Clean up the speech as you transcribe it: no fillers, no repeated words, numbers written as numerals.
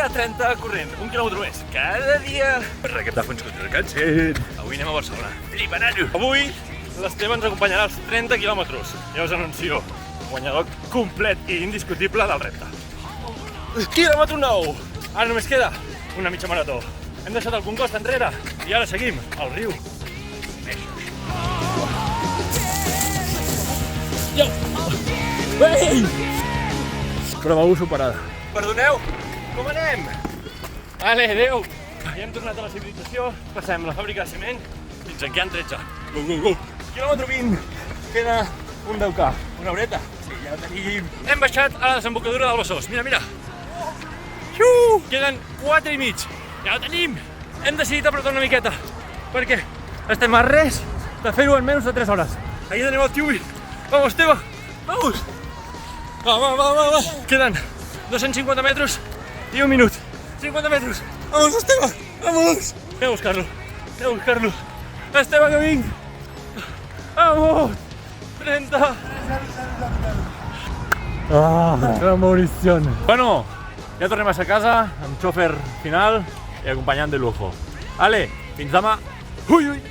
dia 30 corrent, 1 quilòmetre més cada dia per recaptar fons contra el càncer. Avui anem a Barcelona. Flipa-nano! Avui l'Esteve ens acompanyarà als 30 quilòmetres. Ja us anuncio, guanyador complet i indiscutible del repte. Quilòmetre 9! Ara només queda una mitja marató. Hem deixat el Congost enrere i ara seguim al riu. Jo! Ei! Prova 1 superada. Perdoneu, com anem? Vale, adeu! Ja hem tornat a la civilització, passem la fàbrica de ciment fins aquí en 13. Go, go, go! Quilòmetre 20, queda un 10K. Una horeta? Sí, ja ho tenim. Hem baixat a la desembocadura del Besòs, mira, mira! Queden 4 i mig, ja ho tenim! Hem decidit apretar una miqueta, perquè estem a res de fer-ho en menys de 3 hores. Aquí tenim el Tiubi. Vamos, Esteve! Vamos! Va! Queden 250 metres i 1 minut. 50 metres. Vamos, Esteve! Vamos! Anem a buscar-lo. Esteve, que vinc! Vamos! 30! Gran munició. Bueno, ja tornem a casa amb xòfer final i acompanyant de lujo. Vale, fins demà. Ui!